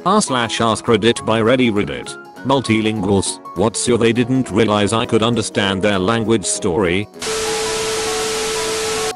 /AskReddit by Reddit. Multilinguals, what's your they didn't realize I could understand their language story?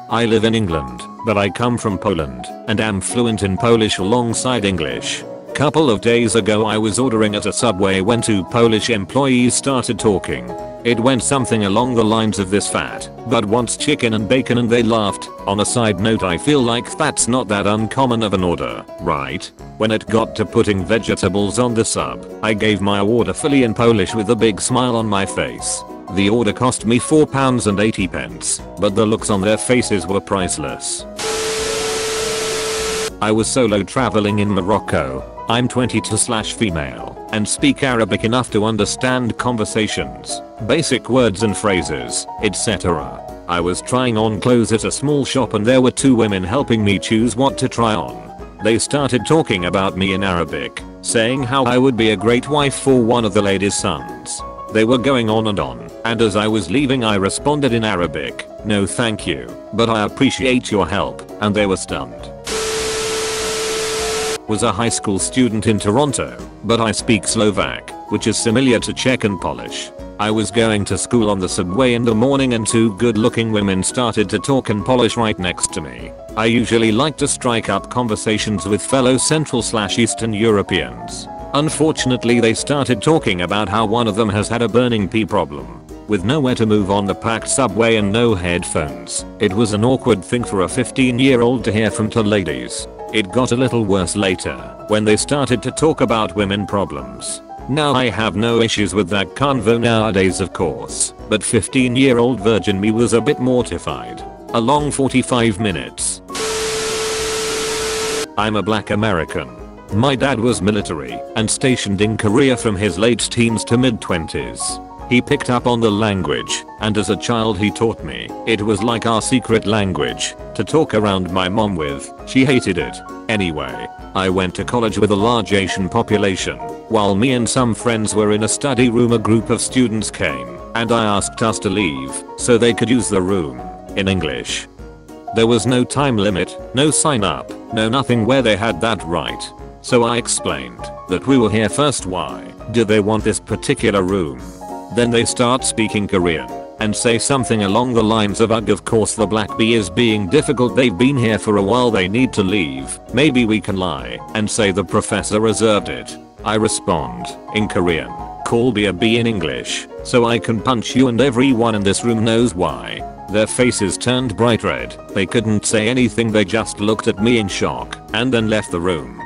I live in England, but I come from Poland and am fluent in Polish alongside English. Couple of days ago I was ordering at a Subway when two Polish employees started talking. It went something along the lines of this fat, but wants chicken and bacon and they laughed. On a side note, I feel like that's not that uncommon of an order, right? When it got to putting vegetables on the sub, I gave my order fully in Polish with a big smile on my face. The order cost me £4.80, but the looks on their faces were priceless. I was solo traveling in Morocco. I'm 22/female and speak Arabic enough to understand conversations, basic words and phrases, etc. I was trying on clothes at a small shop and there were two women helping me choose what to try on. They started talking about me in Arabic, saying how I would be a great wife for one of the ladies' sons. They were going on, and as I was leaving I responded in Arabic, "No thank you, but I appreciate your help," and they were stunned. Was a high school student in Toronto, but I speak Slovak, which is similar to Czech and Polish. I was going to school on the subway in the morning and two good-looking women started to talk in Polish right next to me. I usually like to strike up conversations with fellow Central/Eastern Europeans. Unfortunately, they started talking about how one of them has had a burning pee problem. With nowhere to move on the packed subway and no headphones, it was an awkward thing for a 15-year-old to hear from two ladies. It got a little worse later, when they started to talk about women problems. Now I have no issues with that convo nowadays of course, but 15-year-old virgin me was a bit mortified. A long 45 minutes. I'm a black American. My dad was military and stationed in Korea from his late teens to mid-20s. He picked up on the language, and as a child he taught me. It was like our secret language to talk around my mom with. She hated it. Anyway, I went to college with a large Asian population. While me and some friends were in a study room, a group of students came, and I asked us to leave so they could use the room in English. There was no time limit, no sign up, no nothing where they had that right. So I explained that we were here first. Why do they want this particular room? Then they start speaking Korean and say something along the lines of, "Ugh, of course the black bee is being difficult. They've been here for a while. They need to leave. Maybe we can lie and say the professor reserved it." I respond in Korean, "Call me a bee in English so I can punch you," and everyone in this room knows why. Their faces turned bright red. They couldn't say anything. They just looked at me in shock and then left the room.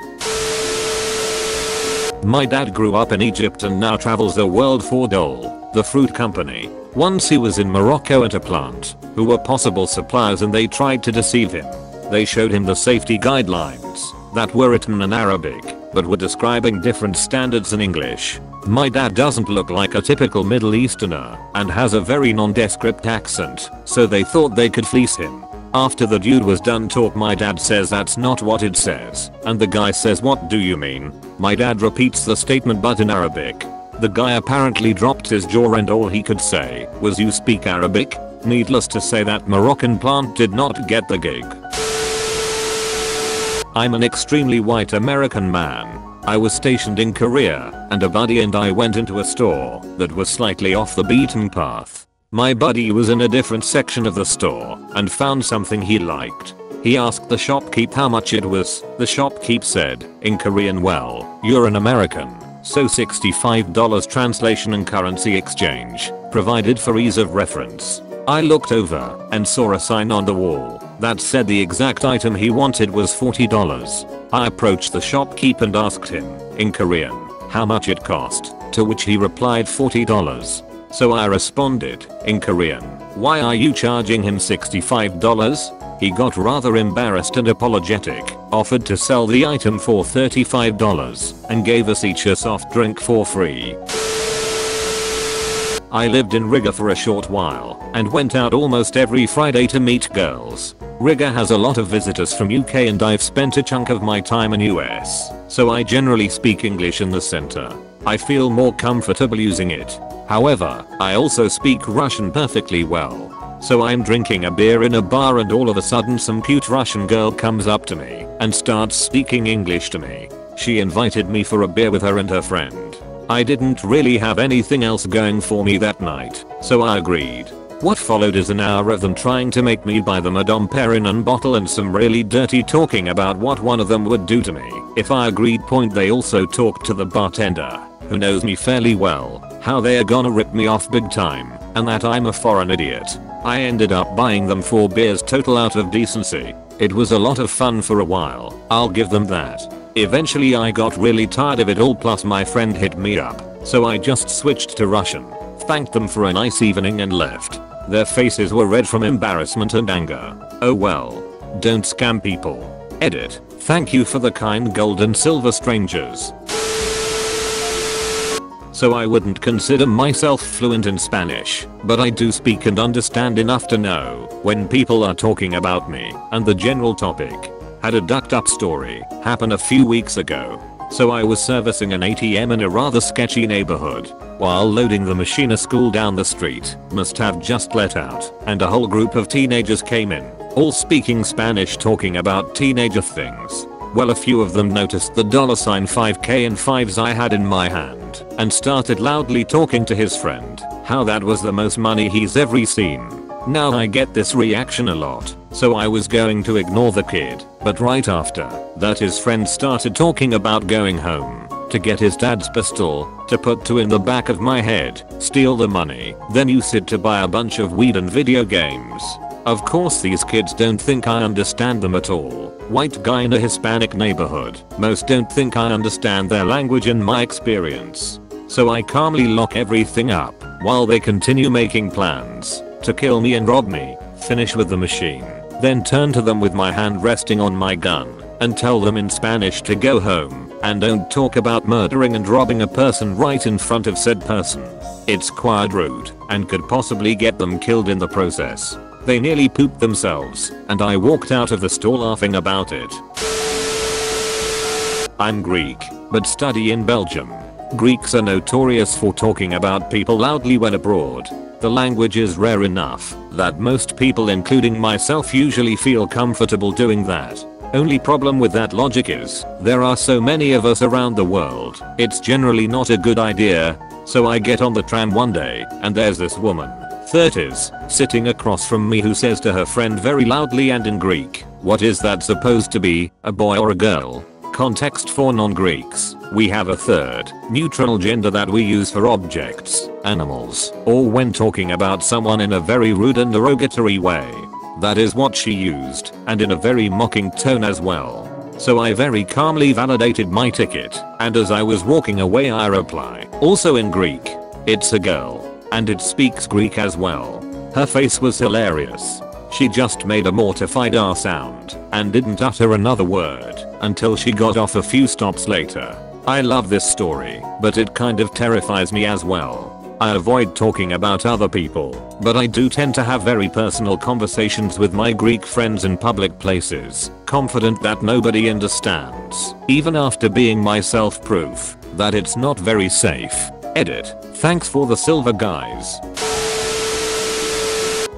My dad grew up in Egypt and now travels the world for Dole, the fruit company. Once he was in Morocco at a plant, who were possible suppliers, and they tried to deceive him. They showed him the safety guidelines that were written in Arabic, but were describing different standards in English. My dad doesn't look like a typical Middle Easterner and has a very nondescript accent, so they thought they could fleece him. After the dude was done talk, my dad says, "That's not what it says," and the guy says, "What do you mean?" My dad repeats the statement but in Arabic. The guy apparently dropped his jaw and all he could say was, "You speak Arabic?" Needless to say, that Moroccan plant did not get the gig. I'm an extremely white American man. I was stationed in Korea, and a buddy and I went into a store that was slightly off the beaten path. My buddy was in a different section of the store and found something he liked. He asked the shopkeep how much it was. The shopkeep said in Korean, "Well, you're an American, so $65 translation and currency exchange provided for ease of reference." I looked over and saw a sign on the wall that said the exact item he wanted was $40. I approached the shopkeep and asked him in Korean how much it cost, to which he replied $40. So I responded in Korean, "Why are you charging him $65? He got rather embarrassed and apologetic, offered to sell the item for $35, and gave us each a soft drink for free. I lived in Riga for a short while and went out almost every Friday to meet girls. Riga has a lot of visitors from UK and I've spent a chunk of my time in US, so I generally speak English in the center. I feel more comfortable using it. However, I also speak Russian perfectly well. So I'm drinking a beer in a bar and all of a sudden some cute Russian girl comes up to me and starts speaking English to me. She invited me for a beer with her and her friend. I didn't really have anything else going for me that night, so I agreed. What followed is an hour of them trying to make me buy them a Dom Perignon bottle and some really dirty talking about what one of them would do to me if I agreed. They also talked to the bartender, who knows me fairly well, how they are gonna rip me off big time, and that I'm a foreign idiot. I ended up buying them 4 beers total out of decency. It was a lot of fun for a while, I'll give them that. Eventually I got really tired of it all, plus my friend hit me up, so I just switched to Russian, thanked them for a nice evening and left. Their faces were red from embarrassment and anger. Oh well. Don't scam people. Edit. Thank you for the kind gold and silver strangers. So I wouldn't consider myself fluent in Spanish, but I do speak and understand enough to know when people are talking about me and the general topic. Had a ducked up story happen a few weeks ago. So I was servicing an ATM in a rather sketchy neighborhood. While loading the machine, a school down the street must have just let out, and a whole group of teenagers came in, all speaking Spanish, talking about teenager things. Well, a few of them noticed the $5K and 5s I had in my hand and started loudly talking to his friend how that was the most money he's ever seen. Now I get this reaction a lot, so I was going to ignore the kid, but right after that his friend started talking about going home to get his dad's pistol to put in the back of my head, steal the money, then use it to buy a bunch of weed and video games. Of course these kids don't think I understand them at all. White guy in a Hispanic neighborhood, most don't think I understand their language in my experience. So I calmly lock everything up while they continue making plans to kill me and rob me, finish with the machine, then turn to them with my hand resting on my gun and tell them in Spanish to go home and don't talk about murdering and robbing a person right in front of said person. It's quite rude and could possibly get them killed in the process. They nearly pooped themselves and I walked out of the store laughing about it. I'm Greek, but study in Belgium. Greeks are notorious for talking about people loudly when abroad. The language is rare enough that most people, including myself, usually feel comfortable doing that. Only problem with that logic is there are so many of us around the world, it's generally not a good idea. So I get on the tram one day and there's this woman, 30s, sitting across from me who says to her friend very loudly and in Greek, "What is that supposed to be, a boy or a girl?" Context for non-Greeks, we have a third, neutral gender that we use for objects, animals, or when talking about someone in a very rude and derogatory way. That is what she used, and in a very mocking tone as well. So I very calmly validated my ticket, and as I was walking away I reply, also in Greek, "It's a girl, and it speaks Greek as well." Her face was hilarious. She just made a mortified "ah" sound and didn't utter another word until she got off a few stops later. I love this story, but it kind of terrifies me as well. I avoid talking about other people, but I do tend to have very personal conversations with my Greek friends in public places, confident that nobody understands, even after being myself proof that it's not very safe. Edit. Thanks for the silver, guys.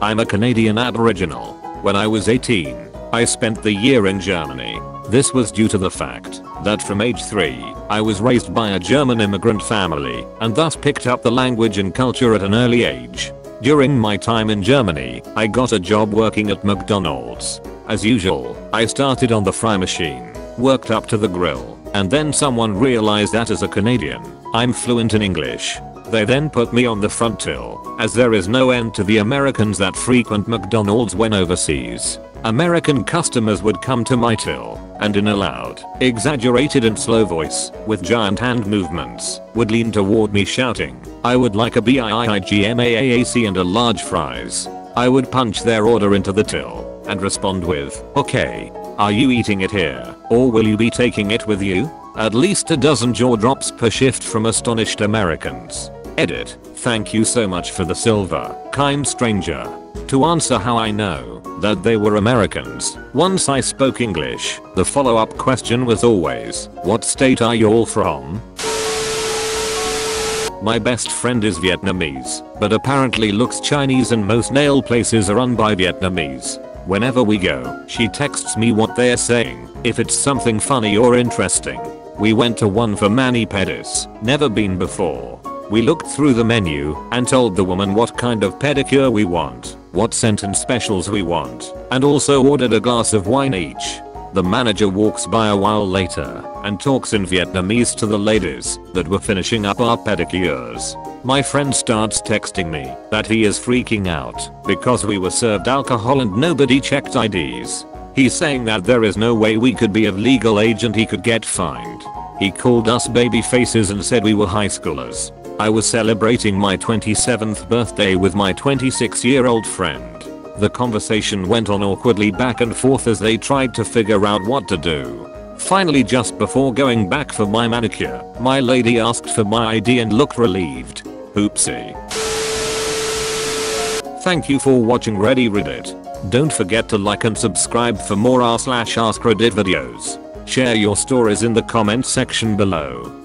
I'm a Canadian Aboriginal. When I was 18, I spent the year in Germany. This was due to the fact that from age 3, I was raised by a German immigrant family and thus picked up the language and culture at an early age. During my time in Germany, I got a job working at McDonald's. As usual, I started on the fry machine, worked up to the grill, and then someone realized that as a Canadian, I'm fluent in English. They then put me on the front till, as there is no end to the Americans that frequent McDonald's when overseas. American customers would come to my till, and in a loud, exaggerated and slow voice, with giant hand movements, would lean toward me shouting, "I would like a BIIGMAAAC and a large fries." I would punch their order into the till, and respond with, "Okay. Are you eating it here, or will you be taking it with you?" At least a dozen jaw drops per shift from astonished Americans. Edit. Thank you so much for the silver, kind stranger. To answer how I know that they were Americans, once I spoke English, the follow-up question was always, "What state are you all from?" My best friend is Vietnamese, but apparently looks Chinese, and most nail places are run by Vietnamese. Whenever we go, she texts me what they're saying, if it's something funny or interesting. We went to one for mani pedis, never been before. We looked through the menu and told the woman what kind of pedicure we want, what sentence specials we want, and also ordered a glass of wine each. The manager walks by a while later and talks in Vietnamese to the ladies that were finishing up our pedicures. My friend starts texting me that he is freaking out because we were served alcohol and nobody checked IDs. He's saying that there is no way we could be of legal age and he could get fined. He called us baby faces and said we were high schoolers. I was celebrating my 27th birthday with my 26-year-old friend. The conversation went on awkwardly back and forth as they tried to figure out what to do. Finally, just before going back for my manicure, my lady asked for my ID and looked relieved. Oopsie. Thank you for watching Reddit. Don't forget to like and subscribe for more r/AskReddit videos. Share your stories in the comment section below.